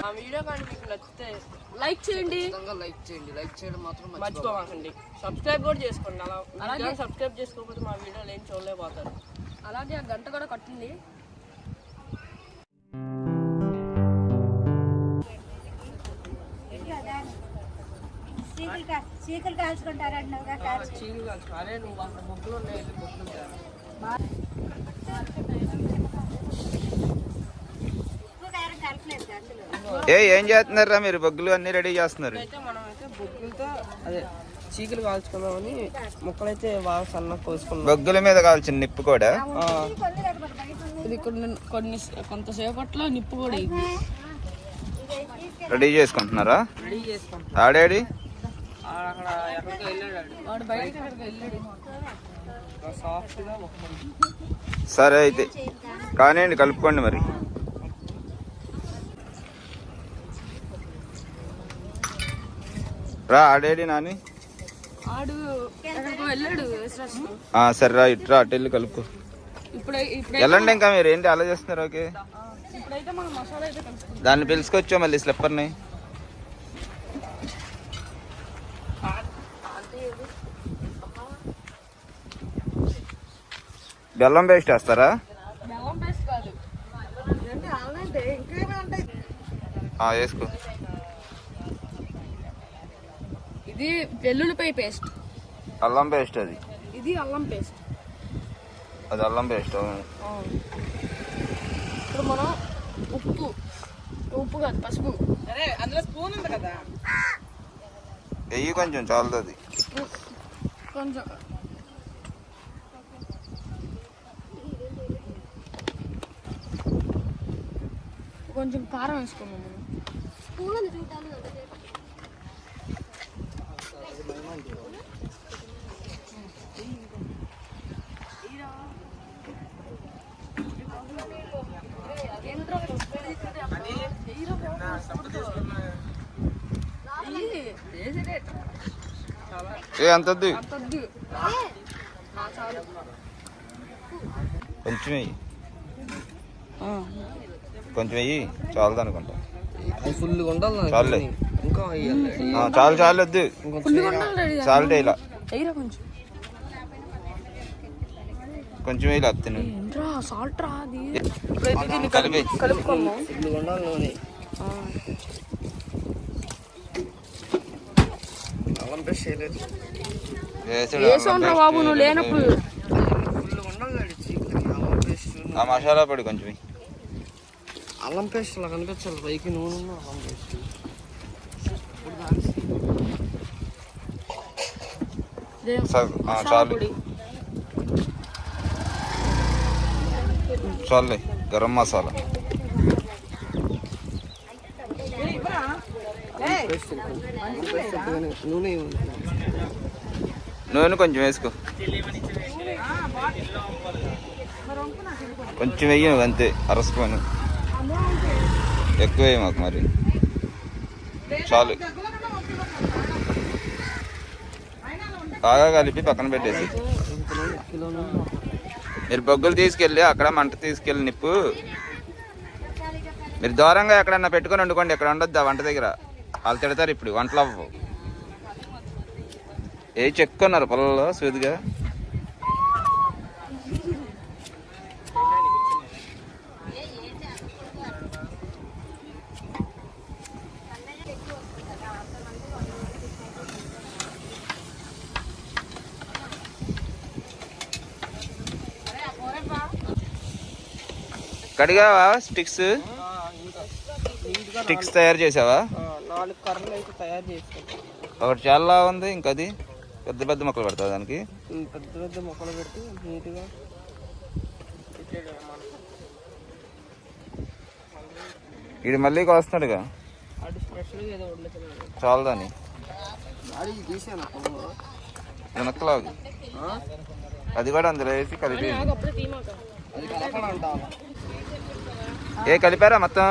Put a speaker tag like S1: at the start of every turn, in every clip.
S1: ఆ వీడియో కానీ మీకు నచ్చితే లైక్ చేయండి,
S2: లైక్ చేయడం మాత్రం
S1: మర్చిపోకండి. సబ్స్క్రైబ్ కూడా చేసుకోండి. అలాగే సబ్స్క్రైబ్ చేసుకోకపోతే మా వీడియోలు ఏం చూడలేకపోతారు.
S3: అలాగే ఆ గంట కూడా కట్టింది.
S4: చీకులు కాల్చుకుంటారండి.
S1: అరే నువ్వు అంత బొగ్గులు ఉన్నాయి, బొగ్గులు
S5: ఏం చేస్తున్నారా మీరు? బొగ్గులు అన్ని రెడీ చేస్తున్నారు.
S1: అయితే మనం అయితే బొగ్గులతో అదే చీకులు కాల్చుకుందామని ముక్కలైతే బాగా సన్నగా కోసుకున్నాం.
S5: బొగ్గుల మీద కాల్చిన నిప్పు కూడా
S1: ఇది కొంతసేపట్లో నిప్పు కూడా
S5: రెడీ చేసుకుంటున్నారా?
S1: రెడీ చేసుకుంటాం.
S5: ఆడేడి
S1: అక్కడ ఎక్కడికి వెళ్ళాడు, వాడు బయటకి ఎక్కడికి వెళ్ళాడు. సాఫ్ట్గా
S5: సరే అయితే కానివ్వండి, కలుపుకోండి మరి. రా ఆడేడి నాని.
S1: ఆడు వెళ్ళాడు.
S5: సరే రా, ఇట్రా అటు వెళ్ళి కలుపుకో. వెళ్ళండి. ఇంకా మీరు ఏంటి అలా చేస్తున్నారు? ఓకే,
S1: ఇప్పుడైతే మనం మసాలా అయితే కలుపుకుంటాం.
S5: దాన్ని పిలుచుకొచ్చా మళ్ళీ స్లిప్పర్ని. బెల్లం పేస్ట్ వేస్తారా?
S1: బెల్లం పేస్ట్ కాదు,
S5: వేసుకో.
S1: ఇది వెల్లుల్లిపాయ పేస్ట్.
S5: అల్లం పేస్ట్ అది.
S1: ఇది అల్లం పేస్ట్.
S5: అది అల్లం పేస్ట్.
S1: ఇప్పుడు మనం ఉప్పు కాదు పసుపు. అరే అందులో స్పూన్ ఉంది కదా,
S5: వెయ్యి కొంచెం చాలుతుంది.
S1: కొంచెం కొంచెం కారం వేసుకున్నాం మనం.
S5: అంతద్దు, కొంచెం వెయ్యి, కొంచెం వెయ్యి చాలదు అనుకుంటా. చాలే, చాలు చాలు వద్దు, సాల్ట్ వేయాల. కొంచెం వేయాలి అత్తను.
S1: సాల్ట్ రా అది.
S5: కలిపి
S1: కలుపుకున్నాం. బాబు నువ్వు లేనప్పుడు
S5: ఆ మసాలా పొడి కొంచెం.
S2: అల్లం పేస్ట్ అలా కనిపించాలి పైకి. నూనె అల్లం పేస్ట్
S5: చాలు చాలే. గరం మసాలా, నూనె కొంచెం వేసుకో. కొంచెం వెయ్యి అంతే, అర స్పూన్. ఎక్కువ వేయి మాకు మరి, చాలు. బాగా కలిపి పక్కన పెట్టేసి మీరు బొగ్గులు తీసుకెళ్ళి అక్కడ మంట తీసుకెళ్ళి నిప్పు మీరు దూరంగా ఎక్కడన్నా పెట్టుకొని వండుకోండి. ఎక్కడ ఉండొద్దు ఆ వంట దగ్గర, వాళ్ళు తిడతారు. ఇప్పుడు వంటలు అవ్వవు. ఏ చెక్కున్నారు పొలంలో సూదిగా. కడిగావా స్టిక్స్? స్టిక్స్ తయారు చేసావా?
S1: 4 కర్రలు అయితే తయారు చేసాం.
S5: ఒకటి చాలా ఉంది, ఇంకది పెద్ద పెద్ద మొక్కలు పెడతావు దానికి.
S1: పెద్ద పెద్ద మొక్కలు పెట్టి నీట్గా
S5: ఇది మళ్ళీ వస్తున్నాడుగా, చాలు దాన్ని వెనక్కలాగు. అది కూడా అందులో వేసి కలిపి. ఏ కలిపారా మొత్తం?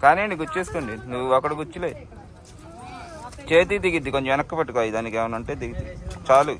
S5: కానీ గుచ్చేసుకోండి. నువ్వు అక్కడ గుచ్చులే, చేతి దిగిద్ది. కొంచెం వెనక్కి పట్టుకో, దానికి ఏమైనా ఉంటే దిగిద్ది. చాలు.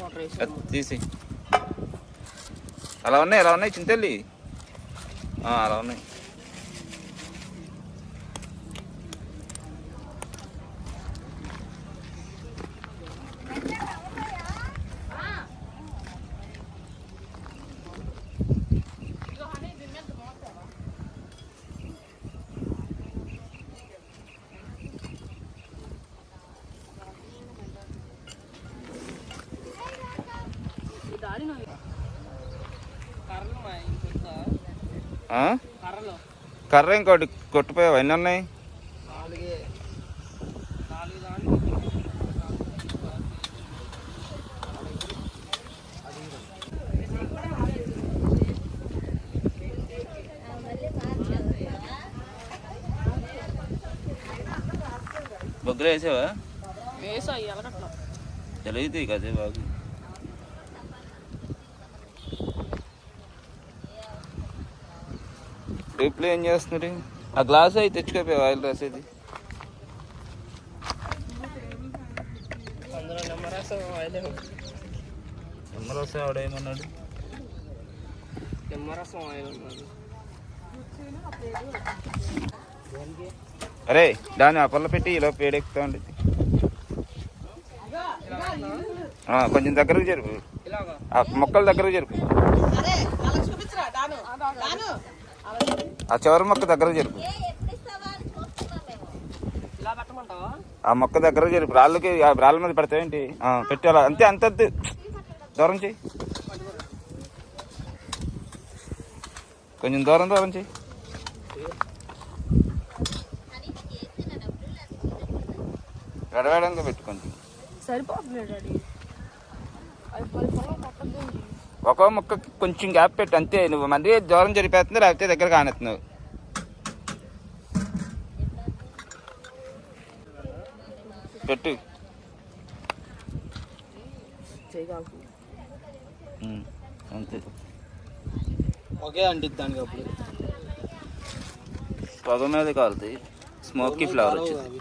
S1: వాటర్ వేసి
S5: అది తీసి అలా ఉన్నాయి చింతల్లి అలా ఉన్నాయి. కర్ర ఇంకోటి కొట్టిపోయావు. ఎన్ని ఉన్నాయి? బొగ్గులు వేసావా? తెలియదు కదే బాగు. రేపులో ఏం చేస్తున్నారు? ఆ గ్లాస్ అయితే తెచ్చుకోపోయావు ఆయిల్ రాసేది.
S1: అందులో నిమ్మరసం ఆయిల్
S5: నిమ్మరసం ఆవిడేమన్నాడు?
S1: నిమ్మరసం ఆయిల్ ఉన్నది.
S5: అరే దాన్ని ఆ పళ్ళ పెట్టి ఇలా పేడెక్కుతా ఉండేది. కొంచెం దగ్గరకు జరుపు, ఆ మొక్కల దగ్గరకు జరుపు, ఆ చివరి మొక్క దగ్గరకు జరుపు, ఆ మొక్క దగ్గర జరుపు. రాళ్ళకి రాళ్ళ మీద పడతావేంటి? పెట్టి అలా అంతే, అంత దూరం చెయ్యి, కొంచెం దూరం చెయ్యి. గడవేడంగా పెట్టుకోండి. ఒక్కో మొక్క కొంచెం గ్యాప్ పెట్టు అంతే. నువ్వు మళ్ళీ దూరం జరిపేస్తుంది, లేకపోతే దగ్గర కానెత్తున్నావు. పెట్టు అంతే.
S2: ఒకే అంటిద్ది దానికి. అప్పుడు
S5: పొగ మీద కాలుతాయి, స్మోకీ ఫ్లేవర్ వచ్చింది.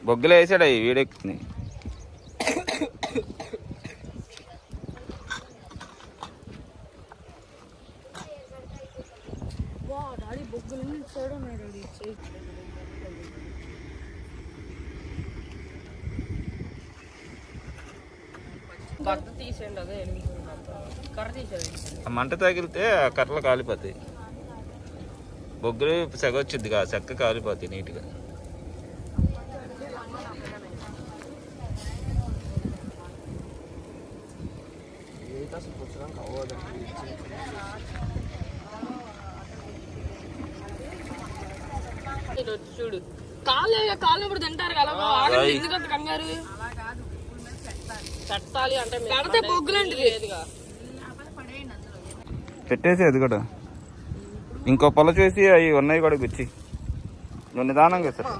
S5: బొగ్గులు వేసాడు, అవి వేడెక్కుతున్నాయి.
S1: కర్ర తీసేయండి, అదే కర్ర తీసేయండి.
S5: ఆ మంట తగిలితే ఆ కర్రలు కాలిపోతాయి. బొగ్గులు సెగ వచ్చింది, చెక్క కాలిపోతాయి నీట్గా.
S3: చూడు కాళ్ళు ఇప్పుడు తింటారు కదా, ఎందుకంత కంగారు? పెట్టాలి అంటే పెడితే బొగ్గులంటే లేదుగా,
S5: పెట్టేసి అది కూడా ఇంకో పొల చూసి అవి ఉన్నాయి కూడా గుచ్చి. నువ్వు నిదానంగా సార్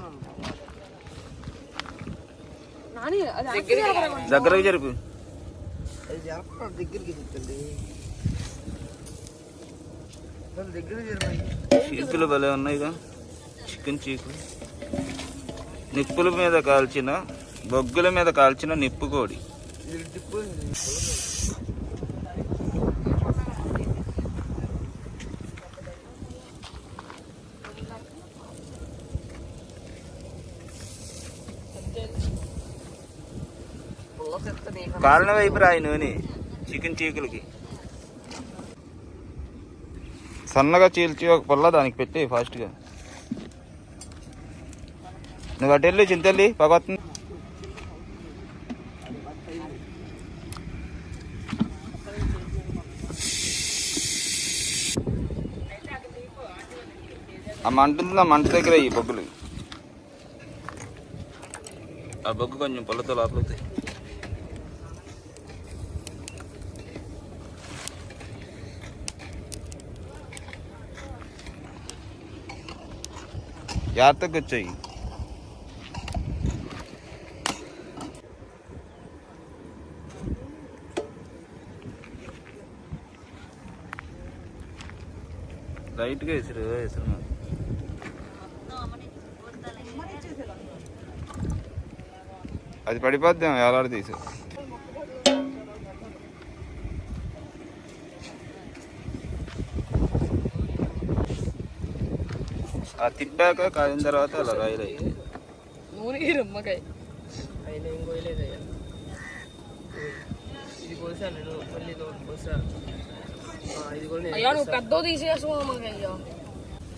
S5: దగ్గరకు జరుపు. చీకులు భలే ఉన్నాయిగా, చికెన్ చీకులు. నిప్పుల మీద కాల్చిన, బొగ్గుల మీద కాల్చిన నిప్పు కోడి. కాలిన వైపు రాయి నూనె చికెన్ చీకులకి. సన్నగా చీల్చి ఒక పొల్ల దానికి పెట్టి ఫాస్ట్గా. నువ్వు అటు వెళ్ళి చింతల్లి పగొస్తుంది. ఆ మంట ఉంది, ఆ మంట దగ్గర ఈ బొగ్గులు. ఆ బొగ్గు కొంచెం పొల్లతో లోపలుతాయి. జాగ్రత్తగా వచ్చాయి. లైట్గా వేసారు అది పడిపోద్దాం ఎలాడు తీసు. ఆ తిప్పాక కాలిన తర్వాత అలా రాయలు అయ్యి
S3: నూనె రమ్మకాయ
S1: అయినా ఏం కోయలేదయ్యా. ఇది కోసా నేను మళ్ళీ ఇది ఒకటి కోసా. ఇది కూడా నేను
S3: అయ్యా నువ్వు పెద్ద తీసేసుకో మాకు అయ్యా.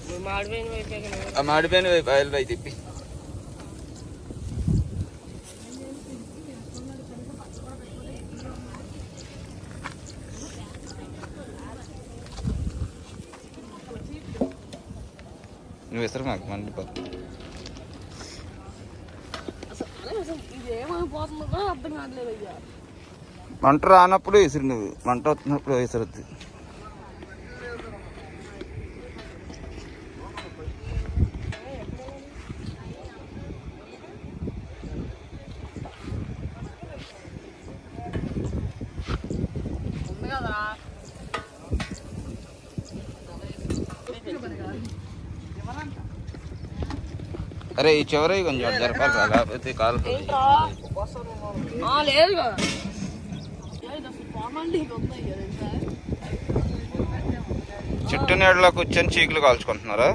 S1: నువ్వు మాడిపోయిన వైపు
S5: ఆ మాడిపోయిన వైపు ఆయిల్ పై తిప్పి. నువ్వు ఇస్తారు మాకు మండిపోతుంది.
S3: ఇది ఏమైపోతుందో కూడా అర్థం కావట్లేదు అయ్యా.
S5: మంట రానప్పుడు విసిరి, నువ్వు మంట వస్తున్నప్పుడు విసరద్దు.
S3: ఉంది కదా
S5: అరే ఈ చివరి కొంచెం జరపాలి రా, లేకపోతే కాలు
S3: ఏంట్రా లేదు కదా అసలు పామండి ఉంది కదా.
S5: చెట్టు నీడలో కూర్చొని చీకులు కాల్చుకుంటున్నారా?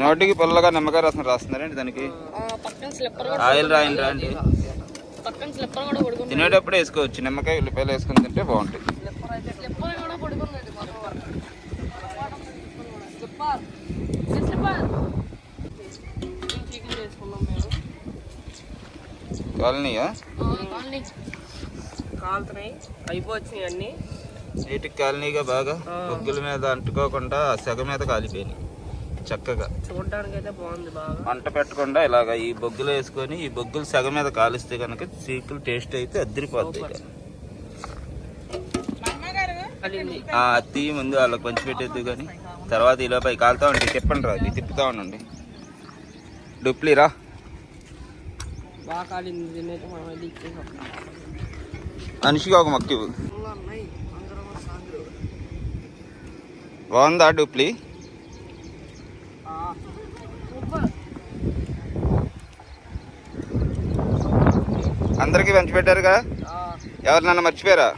S5: నోటికి పుల్లగా నిమ్మకాయ రసం రాస్తున్నారండి దానికి.
S3: పక్కన స్లిప్పర్
S5: ఆయిల్ రాయండి రాండి.
S3: పక్కన స్లిప్పర్ కూడా పడుకుంది.
S5: తినేటప్పుడు వేసుకోవచ్చు, నిమ్మకాయ ఉల్లిపాయలు వేసుకుని తింటే బాగుంటుంది.
S3: స్లిప్పర్ కూడా పడుకున్నది. స్లిప్పర్ స్లిప్పర్ చికెన్ చేసుకున్నాం మేము.
S5: కాలనీయా
S1: కాలుతున్నాయి, అయిపోవచ్చినాయి అన్నీ.
S5: నీటికి కాలనీగా బాగా బొగ్గుల మీద అంటుకోకుండా సెగ మీద కాలిపోయినాయి చక్కగా.
S1: చూడడానికి అయితే బాగుంది బాగా.
S5: మంట పెట్టకుండా ఇలాగ ఈ బొగ్గులు వేసుకొని ఈ బొగ్గులు సెగ మీద కాలిస్తే కనుక చీకులు టేస్ట్ అయితే అద్దరిపోతాయి. అత్తి ముందు వాళ్ళకి పంచి పెట్టేద్దు కానీ తర్వాత ఈలోపై కాలుతా ఉండి తిప్పండి రా, ఇది తిప్పుతా ఉండండి. డుప్లీరా
S1: బాగా కాలింది. దీన్ని అయితే మనం వెళ్ళి ఇచ్చేసాం.
S5: మనిషికి ఒక మొక్క ఇవ్వు. బాగుందా డూప్లీ? అందరికి పంచి పెట్టారుగా, ఎవరినన్నా మర్చిపోయారా?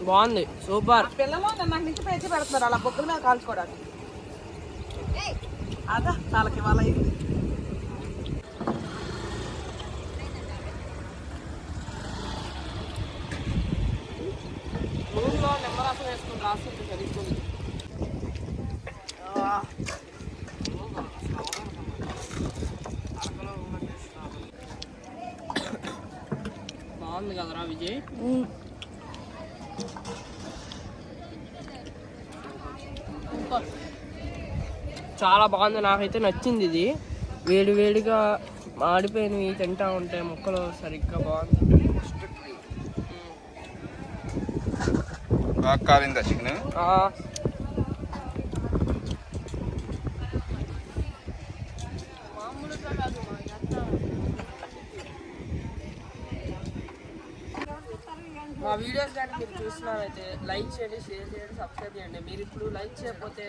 S1: బాగుంది, సూపర్.
S6: పిల్లలు నాకు నుంచి పెంచి పెడుతున్నారు అలా బొగ్గుల మీద కాల్చుకోవడానికి. అదా వాళ్ళకి వాళ్ళ
S1: నూనెలో నిమ్మరసం వేసుకుని రాస్తుంటే సరిపోతుంది. బాగుంది కదరా విజయ్? చాలా బాగుంది, నాకైతే నచ్చింది ఇది. వేడి వేడిగా మాడిపోయినవి తింటా ఉంటే ముక్కలు సరిగ్గా బాగుంది.
S5: బాగా కాలిందా చికెన్?
S1: మా వీడియోస్ కానీ మీరు చూస్తున్నారైతే లైక్ చేయండి, షేర్ చేయండి, సబ్స్క్రైబ్ చేయండి. మీరు ఇప్పుడు లైక్ చేయకపోతే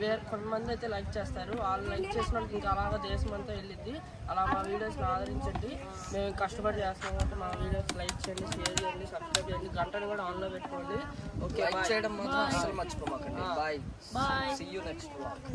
S1: వేరే కొంతమంది అయితే లైక్ చేస్తారు. వాళ్ళు లైక్ చేసినట్టు ఇంకా అలాగా దేశం అంతా వెళ్ళిద్ది. అలా మా వీడియోస్ని ఆదరించండి. మేము కష్టపడి చేస్తాం కాబట్టి మా వీడియోస్ లైక్ చేయండి, షేర్ చేయండి, సబ్స్క్రైబ్ చేయండి, గంటను కూడా ఆన్లో పెట్టుకోండి. ఓకే,
S2: చేయడం మాత్రం అసలు మర్చిపోమాకండి. Bye
S3: bye.
S2: See you next vlog.